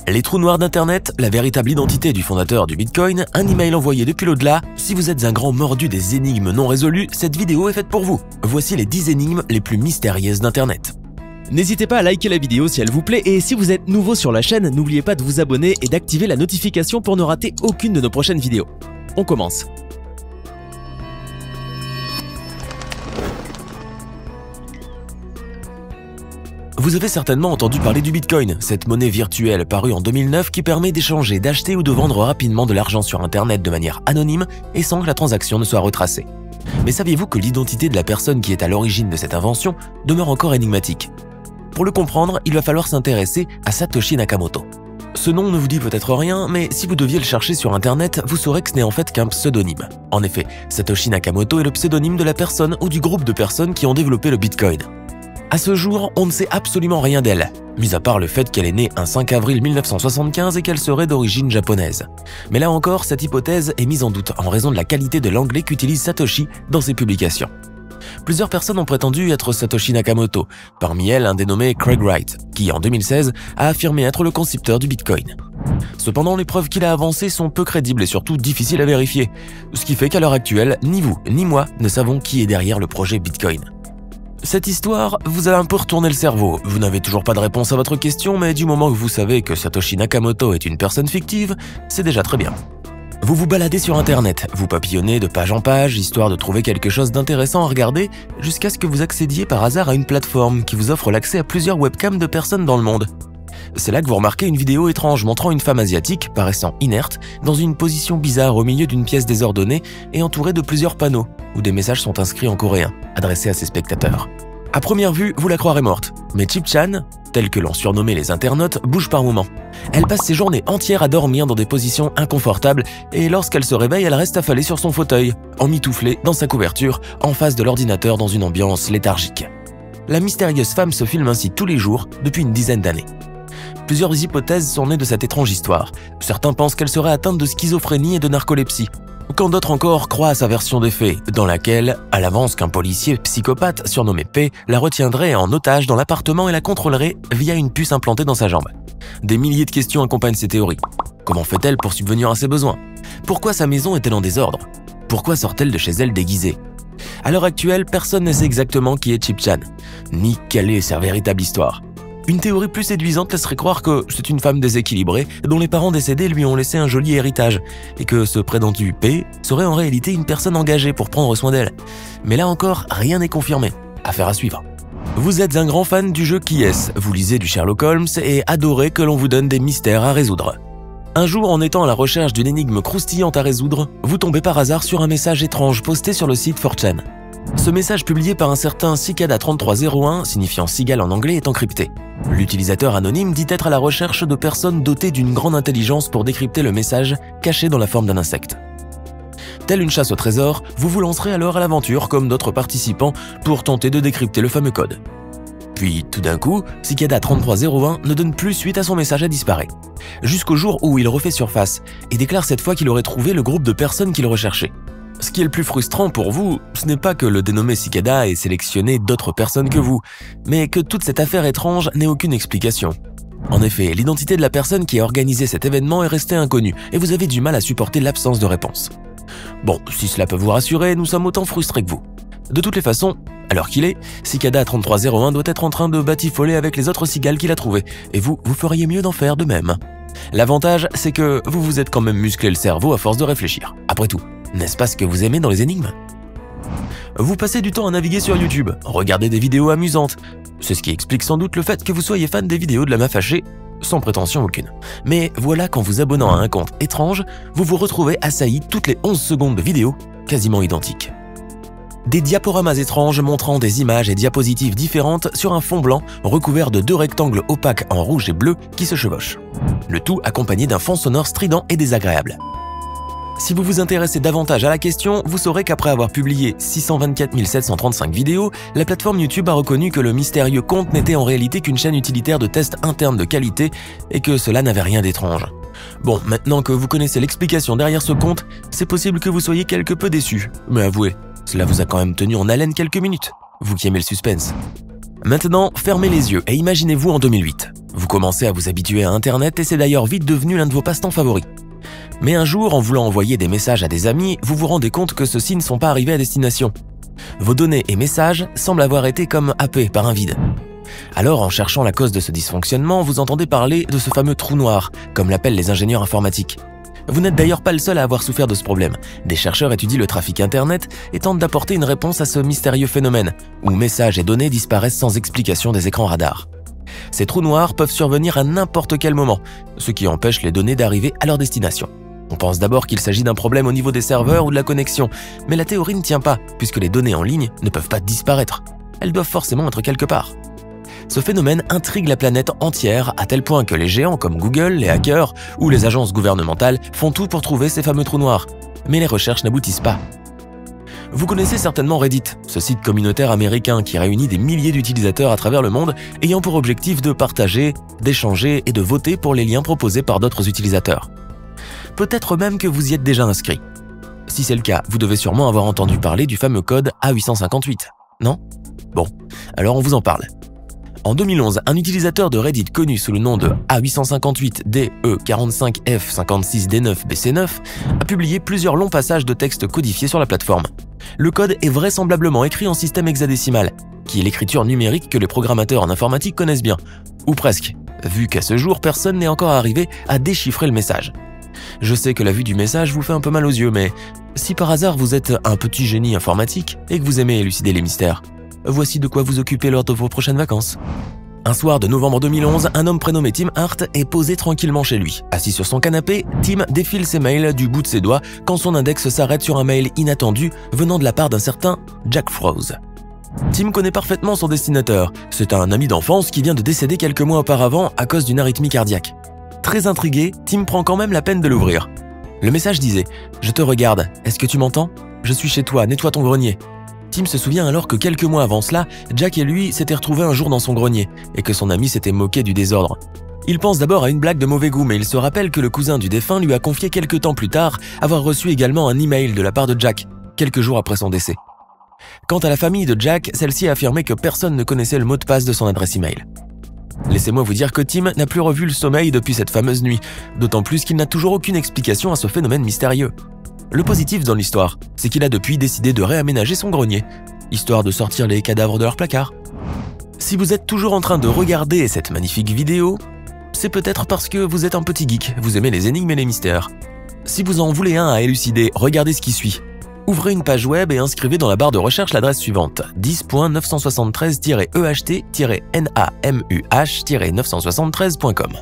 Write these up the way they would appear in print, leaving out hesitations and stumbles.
Les trous noirs d'Internet, la véritable identité du fondateur du Bitcoin, un email envoyé depuis l'au-delà. Si vous êtes un grand mordu des énigmes non résolues, cette vidéo est faite pour vous. Voici les 10 énigmes les plus mystérieuses d'Internet. N'hésitez pas à liker la vidéo si elle vous plaît et si vous êtes nouveau sur la chaîne, n'oubliez pas de vous abonner et d'activer la notification pour ne rater aucune de nos prochaines vidéos. On commence. Vous avez certainement entendu parler du Bitcoin, cette monnaie virtuelle parue en 2009 qui permet d'échanger, d'acheter ou de vendre rapidement de l'argent sur Internet de manière anonyme et sans que la transaction ne soit retracée. Mais saviez-vous que l'identité de la personne qui est à l'origine de cette invention demeure encore énigmatique? Pour le comprendre, il va falloir s'intéresser à Satoshi Nakamoto. Ce nom ne vous dit peut-être rien, mais si vous deviez le chercher sur Internet, vous saurez que ce n'est en fait qu'un pseudonyme. En effet, Satoshi Nakamoto est le pseudonyme de la personne ou du groupe de personnes qui ont développé le Bitcoin. À ce jour, on ne sait absolument rien d'elle, mis à part le fait qu'elle est née un 5 avril 1975 et qu'elle serait d'origine japonaise. Mais là encore, cette hypothèse est mise en doute en raison de la qualité de l'anglais qu'utilise Satoshi dans ses publications. Plusieurs personnes ont prétendu être Satoshi Nakamoto, parmi elles un dénommé Craig Wright, qui en 2016 a affirmé être le concepteur du Bitcoin. Cependant, les preuves qu'il a avancées sont peu crédibles et surtout difficiles à vérifier, ce qui fait qu'à l'heure actuelle, ni vous ni moi ne savons qui est derrière le projet Bitcoin. Cette histoire vous a un peu retourné le cerveau. Vous n'avez toujours pas de réponse à votre question, mais du moment que vous savez que Satoshi Nakamoto est une personne fictive, c'est déjà très bien. Vous vous baladez sur Internet, vous papillonnez de page en page, histoire de trouver quelque chose d'intéressant à regarder, jusqu'à ce que vous accédiez par hasard à une plateforme qui vous offre l'accès à plusieurs webcams de personnes dans le monde. C'est là que vous remarquez une vidéo étrange montrant une femme asiatique, paraissant inerte, dans une position bizarre au milieu d'une pièce désordonnée et entourée de plusieurs panneaux, où des messages sont inscrits en coréen, adressés à ses spectateurs. À première vue, vous la croirez morte, mais Chip-chan, tel que l'ont surnommé les internautes, bouge par moments. Elle passe ses journées entières à dormir dans des positions inconfortables et lorsqu'elle se réveille, elle reste affalée sur son fauteuil, emmitouflée dans sa couverture, en face de l'ordinateur dans une ambiance léthargique. La mystérieuse femme se filme ainsi tous les jours depuis une dizaine d'années. Plusieurs hypothèses sont nées de cette étrange histoire. Certains pensent qu'elle serait atteinte de schizophrénie et de narcolepsie, quand d'autres encore croient à sa version des faits, dans laquelle, à l'avance qu'un policier psychopathe surnommé P la retiendrait en otage dans l'appartement et la contrôlerait via une puce implantée dans sa jambe. Des milliers de questions accompagnent ces théories. Comment fait-elle pour subvenir à ses besoins? Pourquoi sa maison est-elle en désordre? Pourquoi sort-elle de chez elle déguisée? À l'heure actuelle, personne ne sait exactement qui est Chip-chan, ni quelle est sa véritable histoire. Une théorie plus séduisante laisserait croire que c'est une femme déséquilibrée dont les parents décédés lui ont laissé un joli héritage et que ce prétendu P serait en réalité une personne engagée pour prendre soin d'elle. Mais là encore, rien n'est confirmé. Affaire à suivre. Vous êtes un grand fan du jeu Qui est-ce? Vous lisez du Sherlock Holmes et adorez que l'on vous donne des mystères à résoudre. Un jour, en étant à la recherche d'une énigme croustillante à résoudre, vous tombez par hasard sur un message étrange posté sur le site 4chan. Ce message publié par un certain Cicada3301, signifiant cigale en anglais, est encrypté. L'utilisateur anonyme dit être à la recherche de personnes dotées d'une grande intelligence pour décrypter le message caché dans la forme d'un insecte. Telle une chasse au trésor, vous vous lancerez alors à l'aventure comme d'autres participants pour tenter de décrypter le fameux code. Puis, tout d'un coup, Cicada3301 ne donne plus suite à son message et disparaît. Jusqu'au jour où il refait surface et déclare cette fois qu'il aurait trouvé le groupe de personnes qu'il recherchait. Ce qui est le plus frustrant pour vous, ce n'est pas que le dénommé Cicada ait sélectionné d'autres personnes que vous, mais que toute cette affaire étrange n'ait aucune explication. En effet, l'identité de la personne qui a organisé cet événement est restée inconnue et vous avez du mal à supporter l'absence de réponse. Bon, si cela peut vous rassurer, nous sommes autant frustrés que vous. De toutes les façons, à l'heure qu'il est, Cicada3301 doit être en train de batifoler avec les autres cigales qu'il a trouvées, et vous feriez mieux d'en faire de même. L'avantage, c'est que vous vous êtes quand même musclé le cerveau à force de réfléchir. Après tout, n'est-ce pas ce que vous aimez dans les énigmes? Vous passez du temps à naviguer sur YouTube, regarder des vidéos amusantes. C'est ce qui explique sans doute le fait que vous soyez fan des vidéos de la main fâchée, sans prétention aucune. Mais voilà qu'en vous abonnant à un compte étrange, vous vous retrouvez assailli toutes les 11 secondes de vidéos, quasiment identiques. Des diaporamas étranges montrant des images et diapositives différentes sur un fond blanc recouvert de deux rectangles opaques en rouge et bleu qui se chevauchent. Le tout accompagné d'un fond sonore strident et désagréable. Si vous vous intéressez davantage à la question, vous saurez qu'après avoir publié 624 735 vidéos, la plateforme YouTube a reconnu que le mystérieux compte n'était en réalité qu'une chaîne utilitaire de tests internes de qualité et que cela n'avait rien d'étrange. Bon, maintenant que vous connaissez l'explication derrière ce compte, c'est possible que vous soyez quelque peu déçu, mais avouez, cela vous a quand même tenu en haleine quelques minutes, vous qui aimez le suspense. Maintenant, fermez les yeux et imaginez-vous en 2008. Vous commencez à vous habituer à Internet et c'est d'ailleurs vite devenu l'un de vos passe-temps favoris. Mais un jour, en voulant envoyer des messages à des amis, vous vous rendez compte que ceux-ci ne sont pas arrivés à destination. Vos données et messages semblent avoir été comme happés par un vide. Alors, en cherchant la cause de ce dysfonctionnement, vous entendez parler de ce fameux trou noir, comme l'appellent les ingénieurs informatiques. Vous n'êtes d'ailleurs pas le seul à avoir souffert de ce problème. Des chercheurs étudient le trafic Internet et tentent d'apporter une réponse à ce mystérieux phénomène, où messages et données disparaissent sans explication des écrans radars. Ces trous noirs peuvent survenir à n'importe quel moment, ce qui empêche les données d'arriver à leur destination. On pense d'abord qu'il s'agit d'un problème au niveau des serveurs ou de la connexion, mais la théorie ne tient pas, puisque les données en ligne ne peuvent pas disparaître. Elles doivent forcément être quelque part. Ce phénomène intrigue la planète entière à tel point que les géants comme Google, les hackers ou les agences gouvernementales font tout pour trouver ces fameux trous noirs. Mais les recherches n'aboutissent pas. Vous connaissez certainement Reddit, ce site communautaire américain qui réunit des milliers d'utilisateurs à travers le monde ayant pour objectif de partager, d'échanger et de voter pour les liens proposés par d'autres utilisateurs. Peut-être même que vous y êtes déjà inscrit. Si c'est le cas, vous devez sûrement avoir entendu parler du fameux code A858, non? Bon, alors on vous en parle. En 2011, un utilisateur de Reddit connu sous le nom de A858DE45F56D9BC9 a publié plusieurs longs passages de texte codifiés sur la plateforme. Le code est vraisemblablement écrit en système hexadécimal, qui est l'écriture numérique que les programmateurs en informatique connaissent bien, ou presque, vu qu'à ce jour, personne n'est encore arrivé à déchiffrer le message. Je sais que la vue du message vous fait un peu mal aux yeux, mais si par hasard vous êtes un petit génie informatique et que vous aimez élucider les mystères, voici de quoi vous occuper lors de vos prochaines vacances. Un soir de novembre 2011, un homme prénommé Tim Hart est posé tranquillement chez lui. Assis sur son canapé, Tim défile ses mails du bout de ses doigts quand son index s'arrête sur un mail inattendu venant de la part d'un certain Jack Froese. Tim connaît parfaitement son destinataire. C'est un ami d'enfance qui vient de décéder quelques mois auparavant à cause d'une arythmie cardiaque. Très intrigué, Tim prend quand même la peine de l'ouvrir. Le message disait « Je te regarde, est-ce que tu m'entends? Je suis chez toi, nettoie ton grenier. » Tim se souvient alors que quelques mois avant cela, Jack et lui s'étaient retrouvés un jour dans son grenier et que son ami s'était moqué du désordre. Il pense d'abord à une blague de mauvais goût, mais il se rappelle que le cousin du défunt lui a confié quelques temps plus tard avoir reçu également un email de la part de Jack, quelques jours après son décès. Quant à la famille de Jack, celle-ci a affirmé que personne ne connaissait le mot de passe de son adresse email. Laissez-moi vous dire que Tim n'a plus revu le sommeil depuis cette fameuse nuit, d'autant plus qu'il n'a toujours aucune explication à ce phénomène mystérieux. Le positif dans l'histoire, c'est qu'il a depuis décidé de réaménager son grenier, histoire de sortir les cadavres de leur placard. Si vous êtes toujours en train de regarder cette magnifique vidéo, c'est peut-être parce que vous êtes un petit geek, vous aimez les énigmes et les mystères. Si vous en voulez un à élucider, regardez ce qui suit. Ouvrez une page web et inscrivez dans la barre de recherche l'adresse suivante 10.973-EHT-NAMUH-973.com.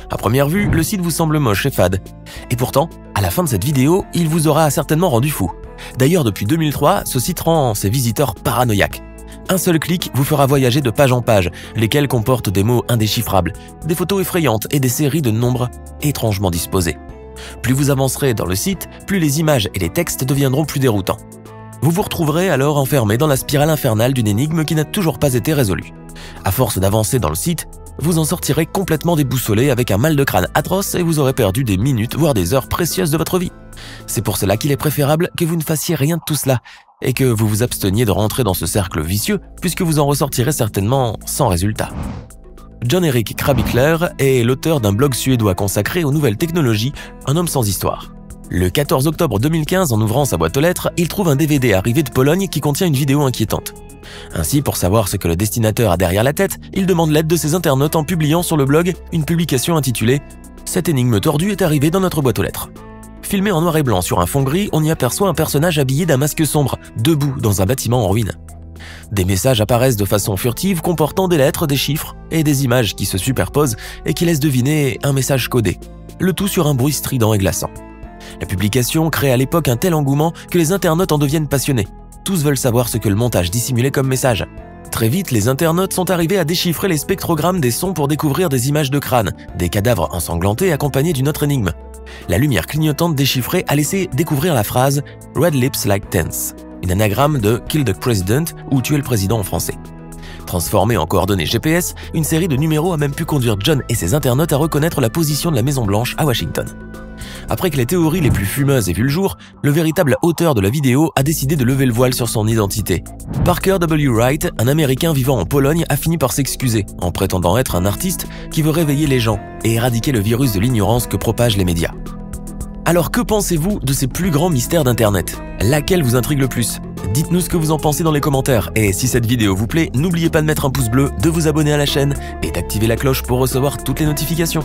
À première vue, le site vous semble moche et fade. Et pourtant, à la fin de cette vidéo, il vous aura certainement rendu fou. D'ailleurs, depuis 2003, ce site rend ses visiteurs paranoïaques. Un seul clic vous fera voyager de page en page, lesquels comportent des mots indéchiffrables, des photos effrayantes et des séries de nombres étrangement disposés. Plus vous avancerez dans le site, plus les images et les textes deviendront plus déroutants. Vous vous retrouverez alors enfermé dans la spirale infernale d'une énigme qui n'a toujours pas été résolue. À force d'avancer dans le site, vous en sortirez complètement déboussolé avec un mal de crâne atroce et vous aurez perdu des minutes, voire des heures précieuses de votre vie. C'est pour cela qu'il est préférable que vous ne fassiez rien de tout cela et que vous vous absteniez de rentrer dans ce cercle vicieux puisque vous en ressortirez certainement sans résultat. Jon-Erik Krabichler est l'auteur d'un blog suédois consacré aux nouvelles technologies, Un homme sans histoire. Le 14 octobre 2015, en ouvrant sa boîte aux lettres, il trouve un DVD arrivé de Pologne qui contient une vidéo inquiétante. Ainsi, pour savoir ce que le destinateur a derrière la tête, il demande l'aide de ses internautes en publiant sur le blog une publication intitulée « Cette énigme tordue est arrivée dans notre boîte aux lettres ». Filmé en noir et blanc sur un fond gris, on y aperçoit un personnage habillé d'un masque sombre, debout dans un bâtiment en ruine. Des messages apparaissent de façon furtive comportant des lettres, des chiffres et des images qui se superposent et qui laissent deviner un message codé, le tout sur un bruit strident et glaçant. La publication crée à l'époque un tel engouement que les internautes en deviennent passionnés. Tous veulent savoir ce que le montage dissimulait comme message. Très vite, les internautes sont arrivés à déchiffrer les spectrogrammes des sons pour découvrir des images de crânes, des cadavres ensanglantés accompagnés d'une autre énigme. La lumière clignotante déchiffrée a laissé découvrir la phrase « Red lips like tents », une anagramme de « Kill the President » ou « Tuer le président » en français. Transformée en coordonnées GPS, une série de numéros a même pu conduire John et ses internautes à reconnaître la position de la Maison Blanche à Washington. Après que les théories les plus fumeuses aient vu le jour, le véritable auteur de la vidéo a décidé de lever le voile sur son identité. Parker W. Wright, un Américain vivant en Pologne, a fini par s'excuser en prétendant être un artiste qui veut réveiller les gens et éradiquer le virus de l'ignorance que propagent les médias. Alors que pensez-vous de ces plus grands mystères d'Internet? Laquelle vous intrigue le plus? Dites-nous ce que vous en pensez dans les commentaires, et si cette vidéo vous plaît, n'oubliez pas de mettre un pouce bleu, de vous abonner à la chaîne et d'activer la cloche pour recevoir toutes les notifications.